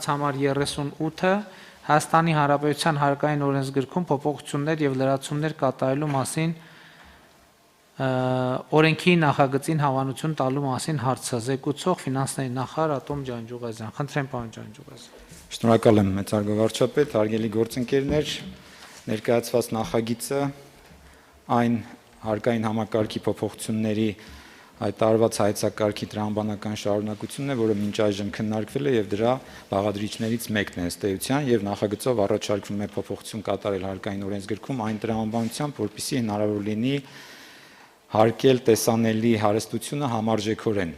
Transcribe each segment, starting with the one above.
հարց համար 38-ը Հայաստանի Հանրապետության հարկային օրենսգրքում փոփոխություններ եւ լրացումներ կատարելու մասին օրենքի նախագծին հավանություն տալու մասին հարցը զեկուցող ֆինանսների նախարար Ատոմ Ջանջուղազյան։ Խնդրեմ, պարոն Ջանջուղազյան։ Շնորհակալ եմ մեծարգո վարչապետ, հարգելի գործընկերներ, ներկայացված նախագիծը այն հարկային համակարգի փոփոխությունների հայտարարված հայեցակարգի տրամաբանական շարունակությունն է, որը մինչ այժմ քննարկվել է եւ դրա բաղադրիչներից մեկն է ըստ էության եւ նախագծով առաջարկվում է փոփոխություն կատարել հարկային օրենսգրքում այն տրամաբանությամբ, որպեսզի հնարավոր լինի հարկել տեսանելի հարստությունը համարժեքորեն,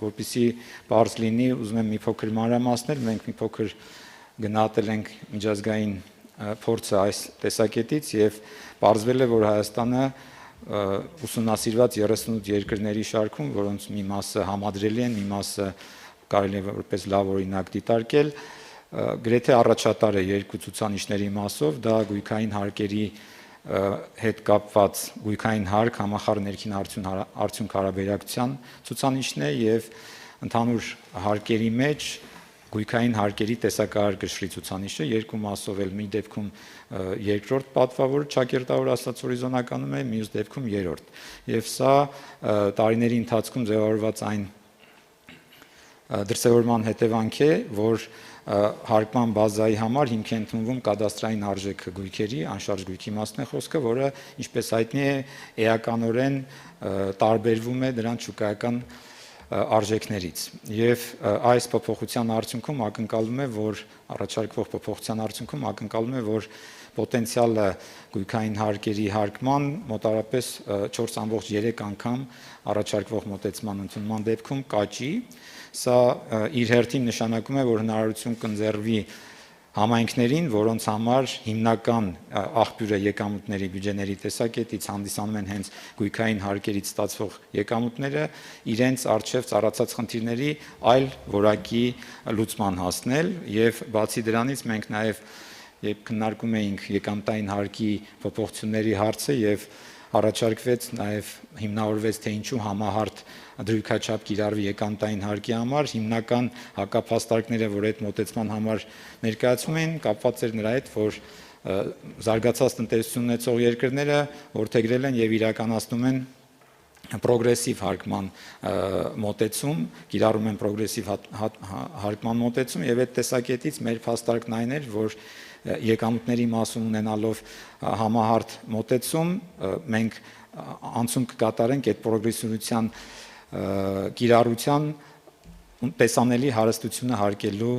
որպեսզի բարձ լինի, ուզում եմ մի փոքր մանրամասնել, մենք մի փոքր գնահատել ենք միջազգային փորձը այս տեսակետից եւ բարձվել է, որ Հայաստանը ուսումնասիրված 38 երկրների շարքում, որոնց մի մասը համադրելի են, մի մասը կարելի է որպես լավ օրինակ դիտարկել, գրեթե առաջատար է երկու ցուցանիշների մասով, դա գույքային հարկերի հետ կապված գույքային հարկ համախառն ներքին արդյունք հարաբերակցության ցուցանիշն է եւ ընդհանուր հարկերի մեջ գույքային հարկերի տեսակահար կշռի ցուցանիշը երկու մասով էլ մի դեպքում երկրորդ պատվավոր ճակերտավոր ասած հորիզոնականում է, մյուս դեպքում երրորդ։ Եվ սա տարիների ընթացքում ձևավորված այն դրսևորման հետևանք է, որ հարկման բազայի համար հիմք է ընդունվում կադաստրային արժեքը գույքերի, անշարժ գույքի մասն է խոսքը, որը ինչպես հայտնի է, էականորեն տարբերվում է դրանց շուկայական արժեքներից։ Եվ այս փոփոխության արդյունքում ակնկալվում է, որ առաջարկվող փոփոխության արդյունքում ակնկալվում է, որ պոտենցիալը գույքային հարկերի հարկման մոտարապես 4.3 անգամ առաջարկվող մոտեցման ընդունման դեպքում կաճի։ Սա իր հերթին նշանակում է, որ հնարավորություն կընձեռվի համայնքներին, որոնց համար հիմնական աղբյուրը եկամուտների բյուջեների տեսակետից հանդիսանում են հենց գույքային հարկերից ստացվող եկամուտները, իրենց առջև ծառացած խնդիրների այլ որակի լուծման հասնել եւ բացի դրանից մենք նաեւ երբ քննարկում էինք եկամտային հարկի փոփոխությունների հարցը եւ առաջարկվեց նաեւ հիմնավորվեց թե ինչու համահարթ դրույքաչափ կիրառվի եկամտային հարկի համար, հիմնական հակափաստարկները, որ այդ մոտեցման համար ներկայացում են, կապված էր նրա հետ, որ զարգացած տնտեսություն ունեցող երկրները որդեգրել են եւ իրականացնում են պրոգրեսիվ հարկման մոտեցում, կիրառում են պրոգրեսիվ հարկման մոտեցում եւ այդ տեսակետից մեր փաստարկն այն էր, որ եկամուտների մասում ունենալով համահարթ մոտեցում մենք անցում կկատարենք այդ պրոգրեսիվության կիրառության տեսանելի հարստությունը հարկելու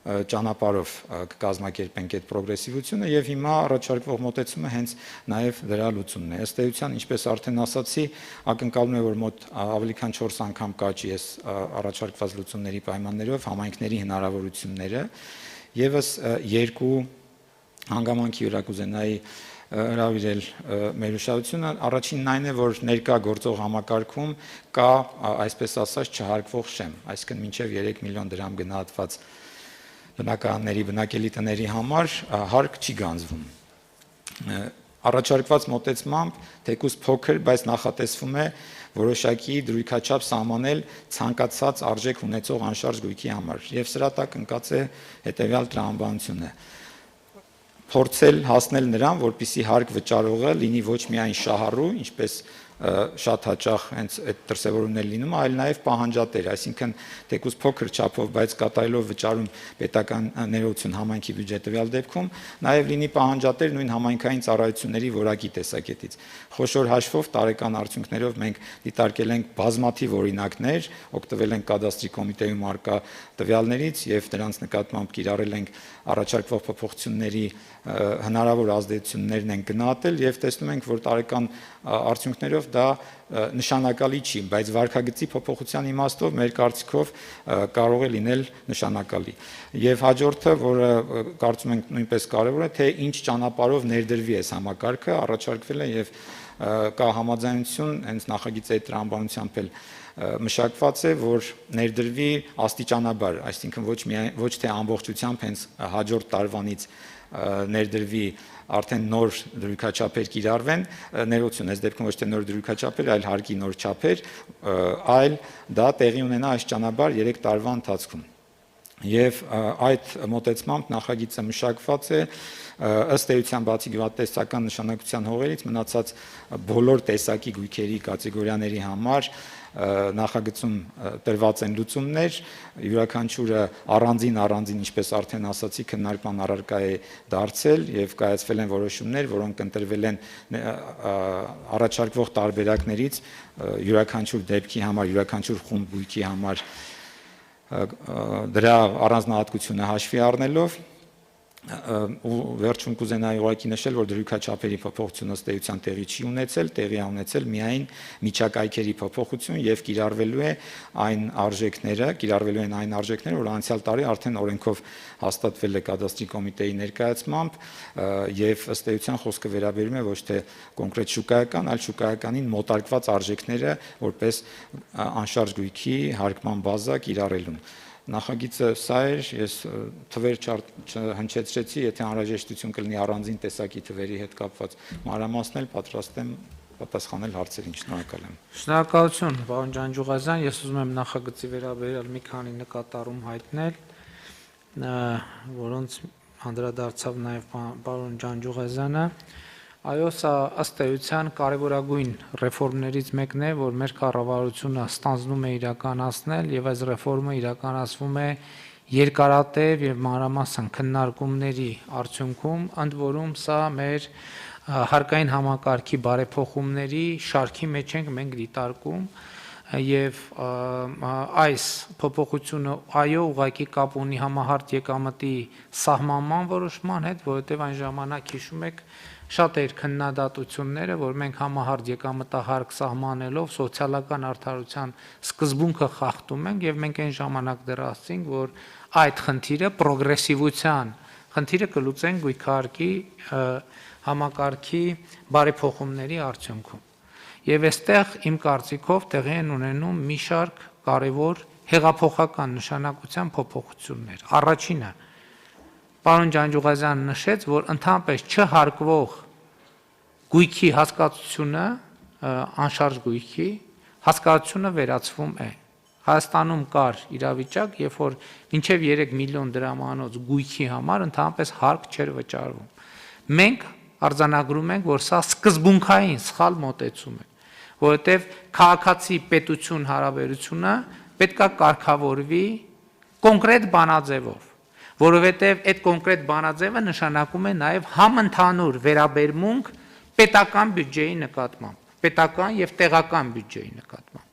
ճանապարհով կկազմակերպենք այդ պրոգրեսիվությունը եւ հիմա առաջարկվող մոտեցումը հենց նաեւ դրա լուծումն է։ Ըստ էության, ինչպես արդեն ասացի, ակնկալում է, որ մոտ ավելի քան 4 անգամ կաճի այս առաջարկված լուծումների պայմաններով համայնքների հնարավորությունները եւս երկու հանգամանքի վրա կուզենայի հրավիրել մեր ուշադրությունը, առաջինն այն է, որ ներկա գործող համակարգում կա, այսպես ասած, չհարկվող շեմ, այսինքն մինչև 3 միլիոն դրամ գնահատված բնակարանների, բնակելի տների համար հարկ չի գանձվում։ Առաջարկված մոտեցմամբ թեկուզ փոքր, բայց նախատեսվում է որոշակի դրույքաչափ սահմանել ցանկացած արժեք ունեցող անշարժ գույքի համար, եւ սրա տակ ընկած է հետեւյալ տրամաբանությունը։ Փորձել հասնել նրան, որպեսզի հարկ վճարողը լինի ոչ միայն շահառու, ինչպես շատ հաճախ հենց այդ դրսևորումներ լինում, այլ նաև պահանջատեր, այսինքն թեկուզ փոքր չափով, բայց կատարելով վճարում պետական ներողություն համայնքի բյուջե տվյալ դեպքում, նաև լինի պահանջատեր նույն համայնքային ծառայությունների որակի տեսակետից։ Խոշոր հաշվով տարեկան արդյունքներով մենք դիտարկել ենք բազմաթիվ օրինակներ, օգտվել ենք կադաստրի կոմիտեում արկա տվյալներից եւ դրանց նկատմամբ կիրառել ենք առաջարկվող փոփոխությունների հնարավոր ազդեցություններն են գնահատել եւ տեսնում ենք, որ տարեկան արդյունքներով դա նշանակալի չի, բայց վարկագծի փոփոխության իմաստով մեր կարծիքով կարող է լինել նշանակալի։ Եվ հաջորդը, որը կարծում ենք նույնպես կարևոր է, թե ինչ ճանապարհով ներդրվի այս համակարգը, առաջարկվել է եւ կա համաձայնություն հենց նախագծի այդ տրամաբանությամբ էլ մշակված է, որ ներդրվի աստիճանաբար, այսինքն ոչ թե ամբողջությամբ հենց հաջորդ տարվանից ներդրվի արդեն նոր դրույքաչափեր կիրառվեն, ներողություն, այս դեպքում ոչ թե նոր դրույքաչափեր, այլ հարկի նոր չափեր, այլ դա տեղի ունենա աստիճանաբար 3 տարվա ընթացքում։ Եվ այդ մոտեցմամբ նախագիծը մշակված է ըստ էության բացի գյուղատնտեսական նշանակության հողերից մնացած բոլոր տեսակի գույքերի կատեգորիաների համար նախագծում տրված են լուծումներ, յուրաքանչյուրը առանձին, ինչպես արդեն ասացի, քննարկման առարկա է դարձել եւ կայացվել են որոշումներ, որոնք ընտրվել են առաջարկվող տարբերակներից յուրաքանչյուր դեպքի համար, յուրաքանչյուր խումբ գույքի համար դրա առանձնահատկությունը հաշվի առնելով ու վերջում կուզենայի ուղղակի նշել, որ դրույքաչափերի փոփոխությունը ըստ էության տեղի չի ունեցել, տեղի է ունեցել միայն միջակայքերի փոփոխություն եւ կիրառվելու են այն արժեքները, որ անցյալ տարի արդեն օրենքով հաստատվել է կադաստրի կոմիտեի ներկայացմամբ եւ ըստ էության խոսքը վերաբերում է ոչ թե կոնկրետ շուկայական, այլ շուկայականին մոտարկված արժեքները որպես անշարժ գույքի հարկման բազա կիրառելուն։ Նախագիծը սա էր, ես թվեր չհնչեցրեցի, եթե անհրաժեշտություն կլինի առանձին տեսակի թվերի հետ կապված մանրամասնել, պատրաստ եմ պատասխանել հարցերին, շնորհակալ եմ։ Շնորհակալություն, պարոն Ջանջուղազյան, ես ուզում եմ նախագծի վերաբերյալ մի քանի նկատառում հայտնել, որոնց անդրադարձավ նաև պարոն Ջանջուղազյանը։ Այո, սա ըստ էության կարևորագույն ռեֆորմներից մեկն է, որ մեր կառավարությունը ստանձնում է իրականացնել եւ այս ռեֆորմը իրականացվում է երկարատև եւ մանրամասն քննարկումների արդյունքում, ընդ որում սա մեր հարկային համակարգի բարեփոխումների շարքի մեջ ենք մենք դիտարկում եւ այս փոփոխությունը այո ուղղակի կապ ունի համահարթ եկամտի սահմանման որոշման հետ, որովհետեւ այն ժամանակ հիշում եք շատ էր քննադատությունները, որ մենք համահարթ եկամտահարկ սահմանելով սոցիալական արդարության սկզբունքը խախտում ենք եւ մենք այն ժամանակ դեռ ասացինք, որ այդ խնդիրը պրոգրեսիվության խնդիրը կլուծենք գույքահարկի համակարգի բարեփոխումների արդյունքում։ Եվ այստեղ իմ կարծիքով տեղի են ունենում մի շարք կարևոր հեղափոխական նշանակության փոփոխություններ։ Առաջինը պարոն Ջանջուղազյանը նշեց, որ ընդհանրապես չհարկվող գույքի հասկացությունը, անշարժ գույքի հասկացությունը վերացվում է։ Հայաստանում կար իրավիճակ, երբ որ մինչև 3 միլիոն դրամանոց գույքի համար ընդհանրապես հարկ չէր վճարվում։ Մենք արձանագրում ենք, որ սա սկզբունքային սխալ մոտեցում է, որովհետև քաղաքացի պետություն հարաբերությունը պետք է կարգավորվի կոնկրետ բանաձևով, որովհետև այդ կոնկրետ բանաձևը նշանակում է նաև համընդհանուր վերաբերմունք պետական բյուջեի նկատմամբ, պետական եւ տեղական բյուջեի նկատմամբ,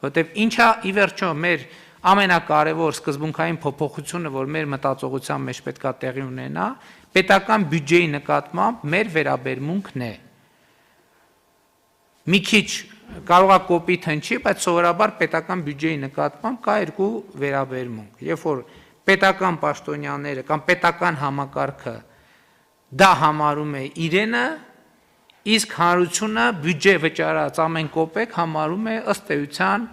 որովհետև ինչա ի վերջո մեր ամենակարևոր սկզբունքային փոփոխությունը, որ մեր մտածողության մեջ պետքա տեղի ունենա, պետական բյուջեի նկատմամբ մեր վերաբերմունքն է։ Մի քիչ կարող է կոպիտ հնչի, բայց սովորաբար պետական բյուջեի նկատմամբ կա երկու վերաբերմունք։ Երբ որ պետական պաշտոնյաները կամ պետական համակարգը դա համարում է իրենը, իսկ հանրությունը բյուջե վճարած ամեն կոպեկ համարում է ըստ էության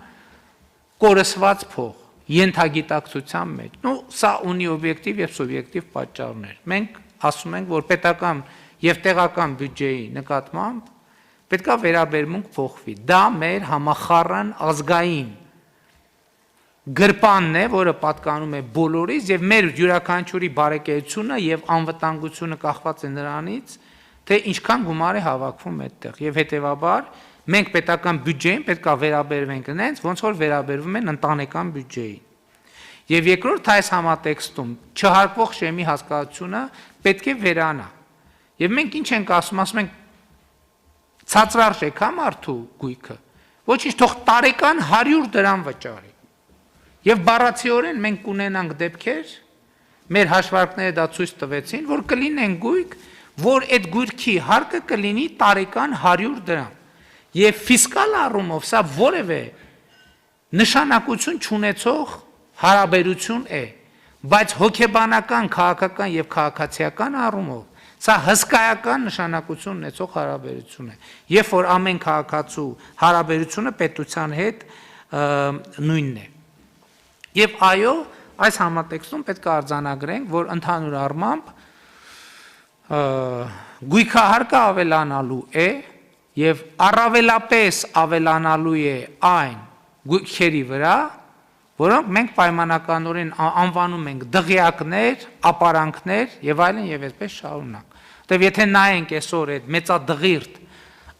կորսված փող, ենթագիտակցության մեջ։ Ну, սա ունի օբյեկտիվ եւ սուբյեկտիվ պատճառներ։ Մենք ասում ենք, որ պետական եւ տեղական բյուջեի նկատմամբ պետքա վերաբերմունք փոխվի։ Դա մեր համախառն ազգային գրպանն է, որը պատկանում է բոլորիս եւ մեր յուրաքանչյուրի բարեկեցությունը եւ անվտանգությունը կախված է նրանից, թե ինչքան գումար է հավաքվում այդտեղ եւ հետեւաբար մենք պետական բյուջեին պետքա վերաբերվենք այնց, ոնց որ վերաբերվում են ընտանեկան բյուջեին։ Եվ երկրորդ այս համատեքստում չհարկվող շեմի հասկացությունը պետք է վերանա։ Եվ մենք ինչ ենք ասում ենք ցածրարժեք հա մարդու գույքը։ Ոչինչ, թող տարեկան 100 դրամ վճարի։ Եվ բառացիորեն մենք կունենանք դեպքեր, մեր հաշվարկները դա ցույց տվեցին, որ կլինեն գույք, որ այդ գույքի հարկը կլինի տարեկան 100 դրամ։ Եվ ֆիսկալ առումով սա որևէ նշանակություն չունեցող հարաբերություն է, բայց հոգեբանական, քաղաքական եւ քաղաքացիական առումով սա հսկայական նշանակություն ունեցող հարաբերություն է։ Երբ որ ամեն քաղաքացու հարաբերությունը պետության հետ նույնն է։ Եվ այո, այս համատեքստում պետք է արձանագրենք, որ ընդհանուր առմամբ գույքահարկը ավելանալու է եւ առավելապես ավելանալու է այն գույքերի վրա, որոնք մենք պայմանականորեն անվանում ենք դղյակներ, ապարանքներ եւ այլն եւ այսպես շարունակ։ Որտեւ եթե նայենք այսօր այդ մեծադղիրդ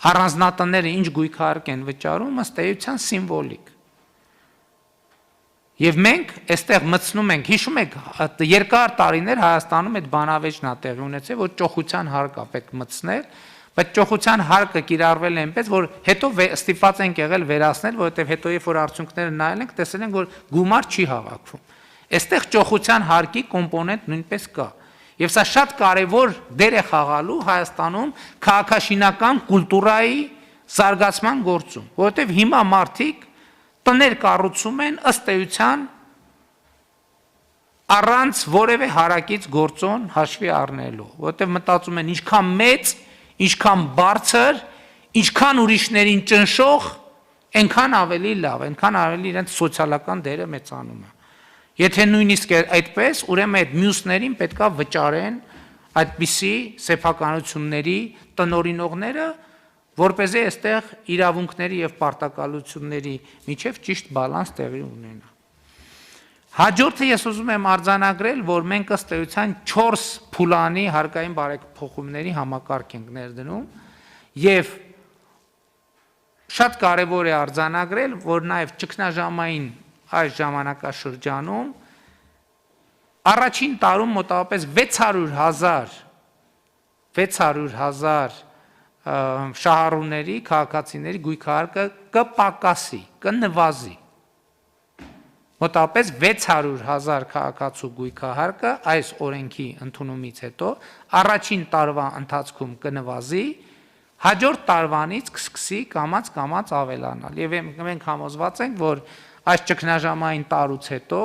առանձնատները ինչ գույքահարկ են վճարում, ըստ էության սիմվոլիկ։ Եվ մենք այստեղ մտցնում ենք, հիշում եք, երկար տարիներ Հայաստանում այդ բանավեճն է տեղի ունեցել, որ ճոխության հարկ է պետք մտցնել, բայց ճոխության հարկը կիրառվել է այնպես, որ հետո ստիպված ենք եղել վերացնել, որովհետև հետո երբ որ արդյունքները նայել ենք, տեսել ենք, որ գումար չի հավաքվում։ Այստեղ ճոխության հարկի կոմպոնենտ նույնպես կա։ Եվ սա շատ կարևոր դեր է խաղալու Հայաստանում քաղաքաշինական կուլտուրայի զարգացման գործում, որովհետև հիմա մարդիկ տներ կառուցում են ըստ էության առանց որևէ հարակից գործոն հաշվի առնելու, որովհետև մտածում են ինչքան մեծ, ինչքան բարձր, ինչքան ուրիշներին ճնշող, այնքան ավելի լավ, այնքան ավելի իրենց սոցիալական դերը մեծանում է։ Եթե նույնիսկ այդպես, ուրեմն այդ մյուսներին պետքա վճարեն այդպիսի սեփականությունների տնօրինողները, որպեսզի այստեղ իրավունքների եւ պարտականությունների միջև ճիշտ բալանս տեղի ունենա։ Հաջորդը ես ուզում եմ արձանագրել, որ մենք ըստ էության 4 փուլանի հարկային բարեփոխումների համակարգ ենք ներդնում եւ շատ կարեւոր է արձանագրել, որ նաեւ ճգնաժամային այս ժամանակաշրջանում առաջին տարում մոտավորապես 600,000 շահառուների, քաղաքացիների գույքահարկը կպակասի, կնվազի։ Մոտավորապես 600,000 քաղաքացու գույքահարկը այս օրենքի ընդունումից հետո առաջին տարվա ընթացքում կնվազի, հաջորդ տարվանից կսկսի կամաց ավելանալ։ Եվ մենք համոզված ենք, որ այս ճգնաժամային տարուց հետո,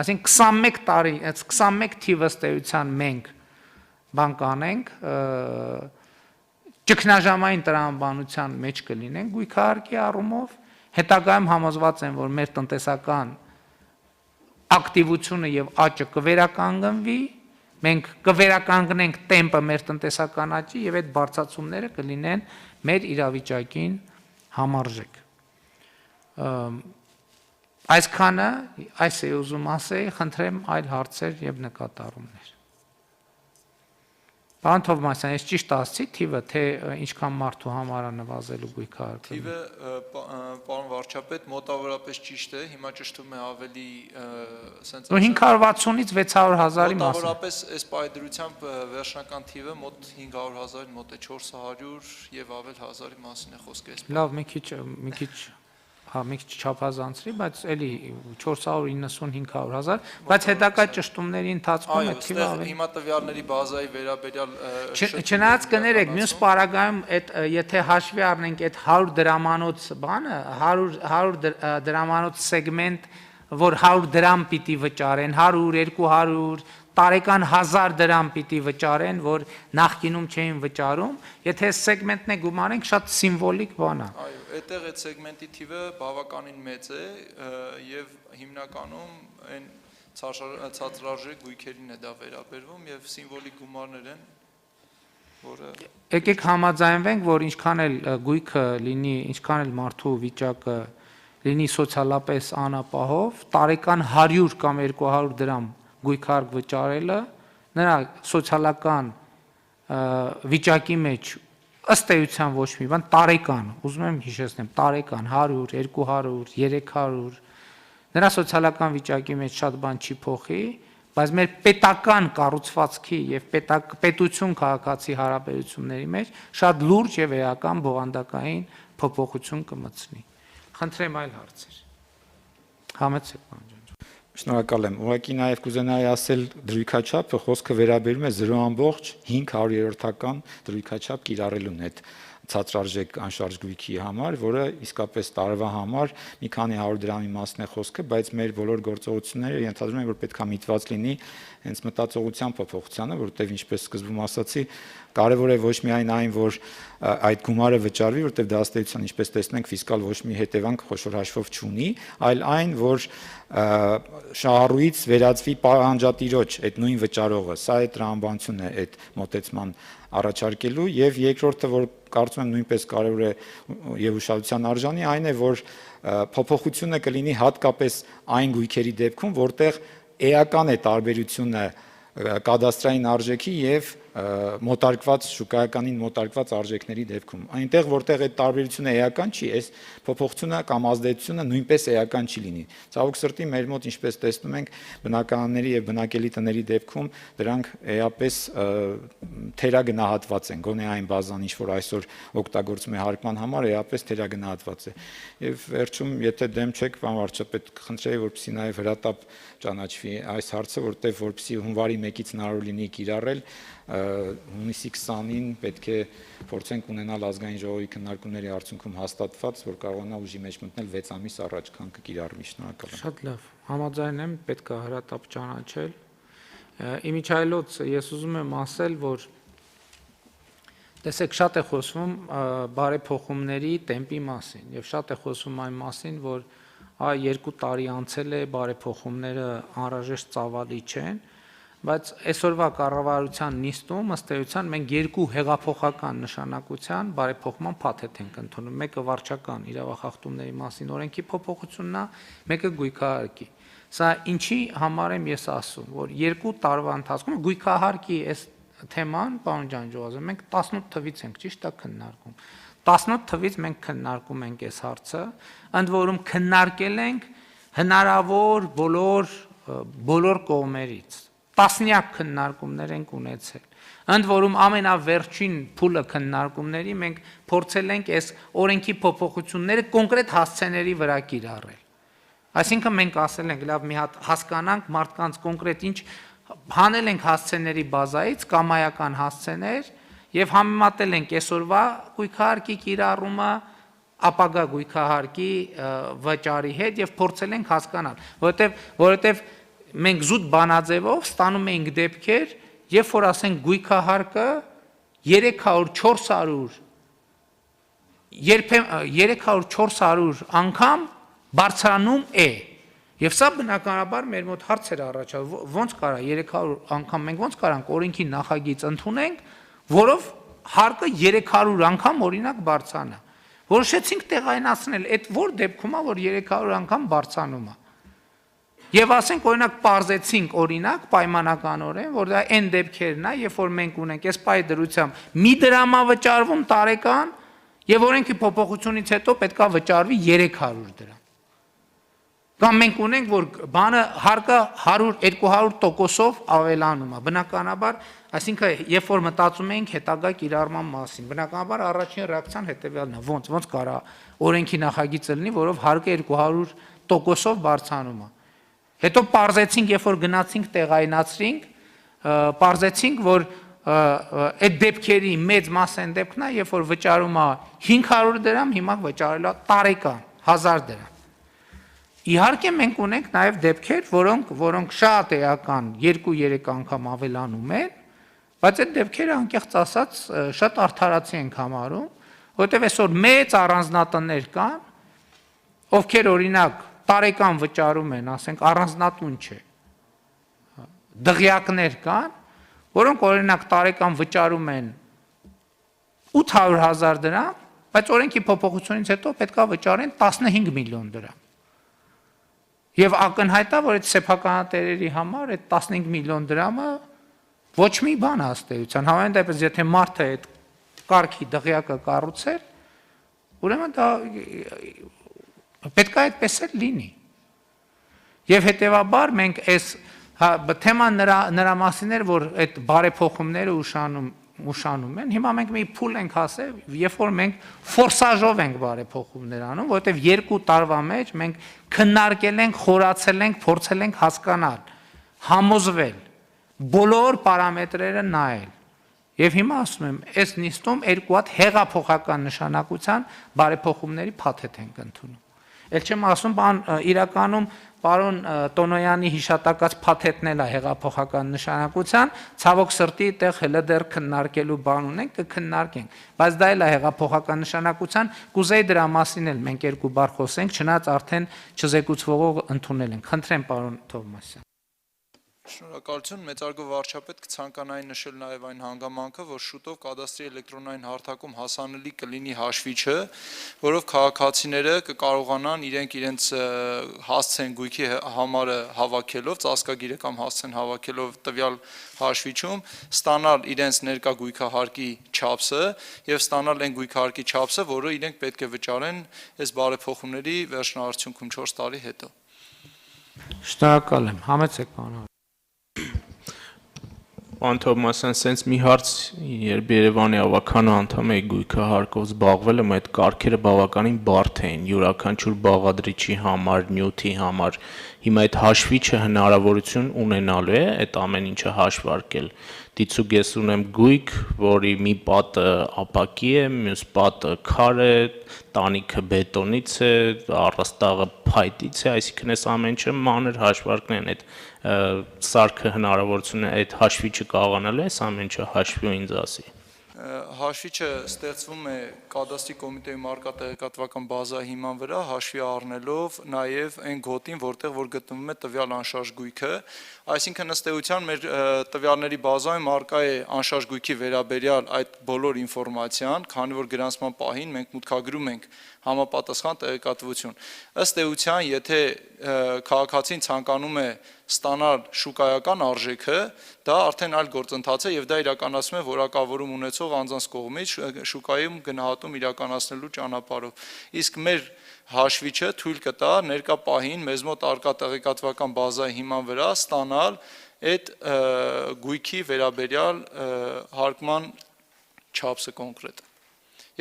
այսինքն 21 թիվ ըստ էության մենք բան կանենք, ճգնաժամային տրամաբանության մեջ կլինենք գույքահարկի առումով, հետագայում համոզված են, որ մեր տնտեսական ակտիվությունը եւ աճը կվերականգնվի, մենք կվերականգնենք տեմպը մեր տնտեսական աճի եւ այդ բարձրացումները կլինեն մեր իրավիճակին համարժեք։ Այսքանը, այս է ուզում ասել, խնդրեմ այլ հարցեր եւ նկատառումներ։ Պարոն Թովմասյան, ես ճիշտ ասացի թիվը, թե ինչքան մարդու համար է նվազելու գույքահարկը։ Թիվը, պարոն վարչապետ, մոտավորապես ճիշտ է, հիմա ճշտում է ավելի սենց 560-ից 600,000-ի մասին։ Մոտավորապես այս պայդրությամբ վերջնական թիվը մոտ 500,000-ին մոտ է 400 եւ ավել հազարի մասին է խոսքը։ Լավ, մի քիչ չափազանցրի, բայց էլի 490-500,000, բայց հետագա ճշտումների ընթացքում է թիվը ավելի։ Հիմա տվյալների բազայի վերաբերյալ Չնայած կներեք, մյուս պարագայում այդ եթե հաշվի առնենք այդ 100 դրամանոց բանը, 100 դրամանոց սեգմենտ, որ 100 դրամ պիտի վճարեն, 100, 200, տարեկան 1000 դրամ պիտի վճարեն, որ նախկինում չէին վճարում, եթե սեգմենտն է գումարենք, շատ սիմվոլիկ բան է։ Այո, այդտեղ այդ սեգմենտի թիվը բավականին մեծ է եւ հիմնականում այն ցածրարժեք գույքերին է դա վերաբերվում եւ սիմվոլիկ գումարներ են, որը Եկեք համաձայնվենք, որ ինչքան էլ գույքը լինի, ինչքան էլ մարդու վիճակը լինի սոցիալապես անապահով, տարեկան 100 կամ 200 դրամ գույքահարկ վճարելը նրա սոցիալական վիճակի մեջ ըստ էության ոչ մի բան տարեկան, ուզում եմ հիշեցնեմ, տարեկան 100, 200, 300 նրա սոցիալական վիճակի մեջ շատ բան չի փոխի, բայց մեր պետական կառուցվածքի եւ պետություն քաղաքացի հարաբերությունների մեջ շատ լուրջ եւ էական բովանդակային փոփոխություն կմտցնի։ Խնդրեմ այլ հարցեր։ Համեցեք, պարոն ջան։ Շնորհակալ եմ։ Ուղղակի նաև կուզենայի ասել դրույքաչափը խոսքը վերաբերում է 0.5% դրույքաչափ կիրառելուն այդ ցածրարժեք անշարժ գույքի համար, որը իսկապես տարվա համար մի քանի 100 դրամի մասն է խոսքը, բայց մեր բոլոր գործողությունները ենթադրում են, որ պետք է միտված լինի հենց մտածողության փոփոխությանը, որովհետև ինչպես սկզբում ասացի, կարևոր է ոչ միայն այն, որ այդ գումարը վճարվի, որովհետև դա ըստ էության, ինչպես տեսնենք, ֆիսկալ ոչ մի հետևանք խոշոր հաշվով չունի, այլ այն, որ շահառուից վերածվի պահանջատիրոջ այդ նույն վճարողը, սա է տրամաբանությունն է այդ մոտեցման առաջարկելու եւ երկրորդը, որ կարծում եմ նույնպես կարևոր է եւ ուշադրության արժանի, այն է, որ փոփոխությունը կլինի հատկապես այն գույքերի դեպքում, որտեղ էական է տարբերությունը կադաստրային արժեքի եւ մոտարկված շուկայականին մոտարկված արժեքների դեպքում այնտեղ որտեղ այդ տարբերությունը էական չի, այս փոփոխությունը կամ ազդեցությունը նույնպես էական չի լինի։ Ցավոք սրտի մեր մոտ ինչպես տեսնում ենք բնակարանների եւ բնակելի տների դեպքում դրանք էապես թերագնահատված են, գոնե այն բազան ինչ որ այսօր օգտագործում է հարկման համար էապես թերագնահատված է։ Եվ վերջում եթե դեմ չեք, պարոն վարչապետ, կխնդրեի որպեսզի նաեւ հրատապ ճանաչվի այս հարցը, որտեղ որպեսզի հունվարի 1-ից հնարավոր լինի կիրառել հունիսի 20-ին պետք է փորձենք ունենալ ազգային ժողովի քննարկումների արդյունքում հաստատված, որ կարողանա ուժի մեջ մտնել 6 ամիս առաջ, քան կկիրառվի։ Շնորհակալ եմ։ Շատ լավ, համաձայն եմ, պետք է հրատապ ճանաչել։ Իմիջայլոց ես ուզում եմ ասել, որ տեսեք, շատ է խոսվում բարեփոխումների տեմպի մասին եւ շատ է խոսվում այն մասին, որ 2 տարի անցել է, բարեփոխումները անհրաժեշտ ծավալի չեն, բայց այսօրվա կառավարության նիստում ըստ էության մենք 2 հեղափոխական նշանակության բարեփոխման փաթեթ ենք ընդունում, մեկը վարչական իրավախախտումների մասին օրենքի փոփոխությունն է, մեկը գույքահարկի։ Սա ինչի համար եմ ես ասում, որ 2 տարվա ընթացքում գույքահարկի այս թեման, պարոն Ջանջուղազյան, մենք 18 թվից ենք ճիշտ է քննարկում։ 18 թվից մենք քննարկում ենք այս հարցը, ընդ որում քննարկել ենք հնարավոր բոլոր կողմերից։ Տասնյակ քննարկումներ ենք ունեցել։ Ընդ որում ամենավերջին փուլը քննարկումների մենք փորձել ենք այս օրենքի փոփոխությունները կոնկրետ հասցեների վրա կիրառել։ Այսինքն մենք ասել ենք, լավ մի հատ հասկանանք մարդկանց կոնկրետ ինչ հանել ենք հասցեների բազայից կամայական հասցեներ եւ համեմատել ենք այսօրվա գույքահարկի կիրառումը ապագա գույքահարկի վճարի հետ եւ փորձել ենք հասկանալ, որովհետեւ մենք զուտ բանաձևով ստանում էինք դեպքեր, երբ որ ասենք գույքահարկը 300-400 անգամ բարձրանում է։ Եվ սա բնականաբար մեր մոտ հարցեր առաջանում, ոնց կարա 300 անգամ մենք ոնց կարանք օրենքի նախագիծ ընդունենք, որով հարկը 300 անգամ օրինակ բարձրանա։ Որոշեցինք տեղայնացնել, այդ որ դեպքում է, որ 300 անգամ բարձրանում է։ Եվ ասենք օրինակ պարզեցինք օրինակ պայմանականորեն, որ դա այն դեպքերն է, երբ որ մենք ունենք այս պայ դրությամբ մի դրամ է վճարվում տարեկան, եւ օրենքի փոփոխությունից հետո պետք է վճարվի 300 դրամ։ Կամ մենք ունենք, որ բանը հարկը 100-200%-ով ավելանում է։ Բնականաբար, այսինքն երբ որ մտածում ենք հետագա կիրառման մասին, բնականաբար առաջին ռեակցիան հետեւյալն է. ոնց կարա օրենքի նախագիծը լինի, որով հարկը 200%-ով բարձրանում է։ Հետո պարզեցինք, երբ որ գնացինք տեղայնացրինք, պարզեցինք, որ այդ դեպքերի մեծ մասը այն դեպքն է, երբ որ վճարում է 500 դրամ, հիմա վճարել է տարեկան 1000 դրամ։ Իհարկե մենք ունենք նաև դեպքեր, որոնք շատ էական 2-3 անգամ ավելանում են, բայց այդ դեպքերը անկեղծ ասած շատ արդարացի ենք համարում, որովհետև այսօր մեծ առանձնատներ կան, ովքեր օրինակ տարեկան վճարում են, ասենք առանձնատուն չէ, դղյակներ կան, որոնք օրինակ տարեկան վճարում են 800,000 դրամ, բայց օրենքի փոփոխությունից հետո պետք է վճարեն 15 միլիոն դրամ։ Եվ ակնհայտ է, որ այդ սեփականատերերի համար այդ 15 միլիոն դրամը ոչ մի բան է ըստ էության, համենայն դեպս եթե մարդը այդ կարգի դղյակը կառուցեր, ուրեմն դա պետք է այդպես էլ լինի։ Եվ հետևաբար մենք այս թեման նրա մասին էր, որ այդ բարեփոխումները ուշանում են, հիմա մենք մի փուլ ենք հասել, երբ որ մենք ֆորսաժով ենք բարեփոխումներ անում, որովհետև 2 տարվա մեջ մենք քննարկել ենք, խորացել ենք, փորձել ենք հասկանալ, համոզվել, բոլոր պարամետրերը նայել։ Եվ հիմա ասում եմ, այս նիստում 2 հատ հեղափոխական նշանակության բարեփոխումների փաթեթ ենք ընդունում։ Էլ չեմ ասում, իրականում պարոն Տոնոյանի հիշատակած փաթեթն էլ է հեղափոխական նշանակության, ցավոք սրտի այդտեղ հələ դեռ քննարկելու բան ունենք, կքննարկենք, բայց դա էլ է հեղափոխական նշանակության, կուզեի դրա մասին էլ մենք 2 բառ խոսենք, չնայած արդեն չզեկուցվողը ընդունել ենք։ Խնդրեմ պարոն Թովմասյան։ Շնորհակալություն, մեծարգո վարչապետ կցանկանայի նշել նաև այն հանգամանքը, որ շուտով կադաստրի էլեկտրոնային հարթակում հասանելի կլինի հաշվիչը, որով քաղաքացիները կկարողանան իրենց հասցեն գույքի համարը հավաքելով, ծածկագիրը կամ հասցեն հավաքելով տվյալ հաշվիչում, ստանալ իրենց ներկա գույքահարկի չափսը եւ ստանալ այն գույքահարկի չափսը, որը իրենք պետք է վճարեն այս բարեփոխումների վերջնարարությունում 4 տարի հետո։ Շնորհակալ եմ, համեցեք պարոն։ Պարոն Թովմասյան, սենց մի հարց, երբ Երևանի ավականու անդամ էի գույքահարկով զբաղվել եմ, այդ կարգերը բավականին բարդ էին, յուրաքանչյուր բաղադրիչի համար, նյութի համար, հիմա այդ հաշվիչը հնարավորություն ունենալու է այդ ամեն ինչը հաշվարկել։ Դիցուք ես ունեմ գույք, որի մի պատը ապակի է, մյուս պատը քար է, տանիքը բետոնից է, առաստաղը փայտից է, այսինքն այս ամեն ինչը մանր հաշվարկն են, այդ սարքը հնարավորություն է այդ հաշվիչը կարողանալու է այս ամեն ինչը հաշվի ու ինձ ասի։ Հաշվիչը ստեղծվում է կադաստրի կոմիտեի մարկատեղեկատվական բազայի հիման վրա, հաշվի առնելով նաև այն գոտին, որտեղ որ գտնվում է տվյալ անշարժ գույքը, այսինքն ըստ էության մեր տվյալների բազայում առկա է անշարժ գույքի վերաբերյալ այդ բոլոր ինֆորմացիան, քանի որ գրանցման պահին մենք մուտքագրում ենք համապատասխան տեղեկատվություն։ Ըստ էության, եթե քաղաքացին ցանկանում է ստանալ շուկայական արժեքը, դա արդեն այլ գործընթաց է եւ դա իրականացվում է որակավորում ունեցող անձանց կողմից շուկայում գնահատում իրականացնելու ճանապարհով։ Իսկ մեր հաշվիչը թույլ կտա ներկա պահին մեզ մոտ արկա տեղեկատվական բազայի հիման վրա ստանալ այդ գույքի վերաբերյալ հարկման չափսը կոնկրետ։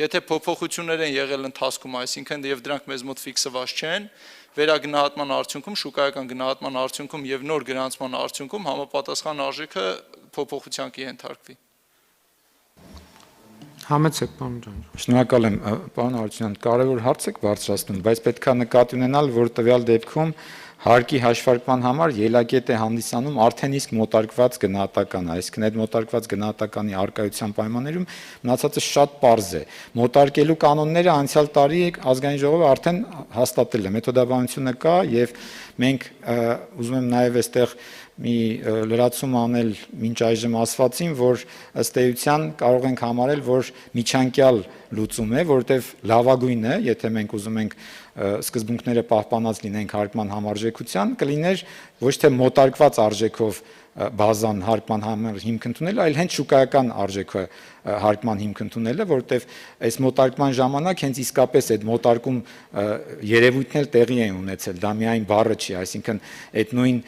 Եթե փոփոխություններ են եղել ընթացքում, այսինքն եւ դրանք մեզ մոտ ֆիքսված չեն, վերագնահատման արդյունքում, շուկայական գնահատման արդյունքում եւ նոր գրանցման արդյունքում համապատասխան արժեքը փոփոխության կենթարկվի։ Համեցեք պարոն ջան։ Շնորհակալ եմ, պարոն Արությունյան, կարևոր հարց եք բարձրացնում, բայց պետք է նկատի ունենալ, որ տվյալ դեպքում հարկի հաշվարկման համար ելակետ է հանդիսանում արդեն իսկ մոտարկված գնահատականը, այսինքն այդ մոտարկված գնահատականի արկայության պայմաններում մնացածը շատ պարզ է։ Մոտարկելու կանոնները անցյալ տարի ազգային ժողովը արդեն հաստատել է, մեթոդաբանությունը կա եւ մենք ուզում եմ նաեւ այստեղ մի լրացում անել մինչ այժմ ասվածին, որ ըստ էության կարող ենք համարել, որ միջանկյալ լուծում է, որովհետև լավագույնն է, եթե մենք ուզում ենք սկզբունքները պահպանած լինենք հարկման համարժեքության, կլիներ ոչ թե մոտարկված արժեքով բազան հարկման համար հիմք ընդունելը, այլ հենց շուկայական արժեքը հարկման հիմք ընդունելը, որովհետև այս մոտարկման ժամանակ հենց իսկապես այդ մոտարկում երևույթն էլ տեղի են ունեցել, դա միայն բառը չի, այսինքն այդ նույն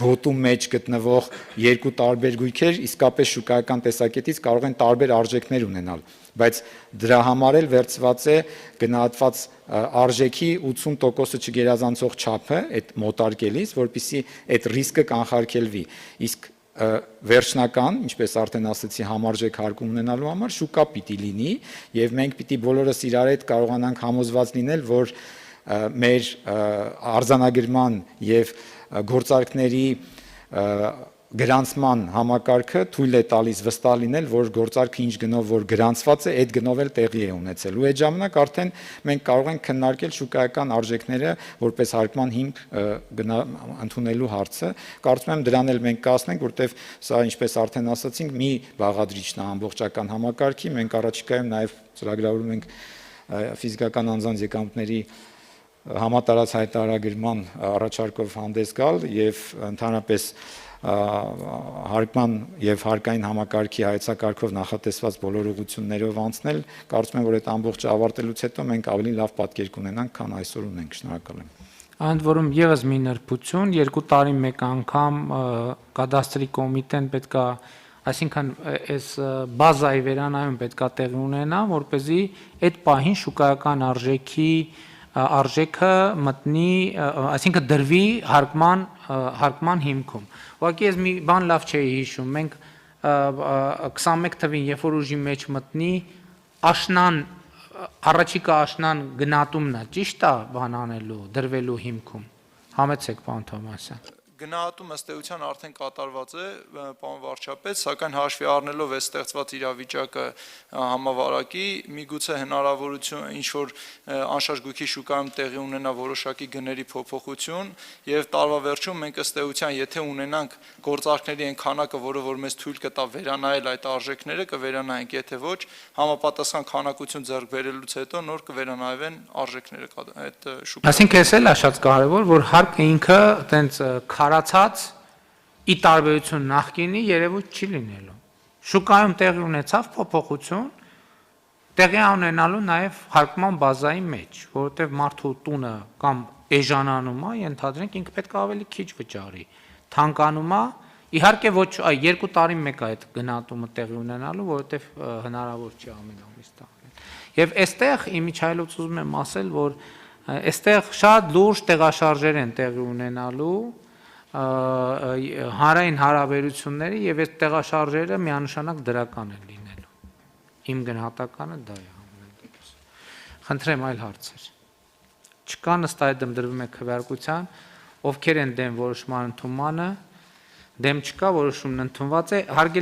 գոտու մեջ գտնվող երկու տարբեր գույքեր իսկապես շուկայական տեսակետից կարող են տարբեր արժեքներ ունենալ, բայց դրա համար էլ վերցված է գնահատված արժեքի 80%-ը չգերազանցող չափը այդ մոտարկելիս, որպեսզի այդ ռիսկը կանխարգելվի։ Իսկ վերջնական, ինչպես արդեն ասացի, համարժեք հարկում ունենալու համար շուկա պիտի լինի եւ մենք պիտի բոլորս իրար հետ կարողանանք համոզված լինել, որ մեր արձանագրման եւ գործարքների գրանցման համակարգը թույլ է տալիս վստահ լինել, որ գործարքը ինչ գնով որ գրանցված է, այդ գնով էլ տեղի է ունեցել։ Ու այդ ժամանակ արդեն մենք կարող ենք քննարկել շուկայական արժեքները որպես հարկման հիմք ընդունելու հարցը։ Կարծում եմ դրան էլ մենք կասնենք, որտեվ սա ինչպես արդեն ասացինք, մի բաղադրիչն է ամբողջական համակարգի, մենք առաջիկայում նաև ծրագրավորում ենք ֆիզիկական անձանց եկամուտների համատարած հայտարարագրման առաջարկով հանդես գալ եւ ընդհանրապես հարկման եւ հարկային համակարգի հայեցակարգով նախատեսված բոլոր ուղղություններով անցնել, կարծում եմ, որ այդ ամբողջը ավարտելուց հետո մենք ավելի լավ պատկեր կունենանք, քան այսօր ունենք։ Շնորհակալ եմ։ Ընդ որում եւս մի նրբություն, 2 տարի մեկ անգամ կադաստրի կոմիտեն պետքա, այսինքն այս բազայի վերանայում պետքա տեղի ունենա, որպեսզի այդ պահին շուկայական արժեքը մտնի, այսինքն դրվի հարկման հիմքում։ Ուղղակի ես մի բան լավ չէի հիշում, մենք 21 թվին, երբ որ ուժի մեջ մտնի, աշնան, առաջիկա աշնան գնահատումն է, ճիշտ է բան անելու, դրվելու հիմքում։ Համեցեք, պարոն Թովմասյան։ Գնահատում ըստ էության արդեն կատարված է, պարոն վարչապետ, սակայն հաշվի առնելով այս ստեղծված իրավիճակը համավարակի, միգուցե հնարավորություն ինչ որ անշարժ գույքի շուկայում տեղի ունենա որոշակի գների փոփոխություն եւ տարվա վերջում մենք ըստ էության եթե ունենանք գործարքների այն քանակը, որը որ մեզ թույլ կտա վերանայել այդ արժեքները, կվերանայենք, եթե ոչ, համապատասխան քանակություն ձեռք բերելուց հետո նոր կվերանայվեն արժեքները այդ շուկայում։ Այսինքն էս էլ է շատ կարևոր, որ հարկը ինքը այտենց քարացած ի տարբերություն նախկինի երևույթ չի լինելու։ Շուկայում տեղի ունեցավ փոփոխություն, տեղի ունենալու նաև հարկման բազայի մեջ, որովհետև մարդու տունը կամ էժանանում է, ենթադրենք ինքը պետք է ավելի քիչ վճարի, թանկանում է, իհարկե ոչ 2 տարի մեկ է այդ գնահատումը տեղի ունենալու, որովհետև հնարավոր չի ամեն ամիս տալ։ Եվ այստեղ իմիջայլոց ուզում եմ ասել, որ այստեղ շատ լուրջ տեղաշարժեր են տեղի ունենալու հանրային հարաբերությունների եւ այդ տեղաշարժերը միանշանակ դրական են լինելու։ Իմ գնահատականը դա է ամեն դեպս։ Խնդրեմ այլ հարցեր։ Չկա ըստ այդմ դրվում է քվեարկության, ովքեր են դեմ որոշման ընդունմանը, դեմ չկա, որոշումն ընդունված է, հարգելի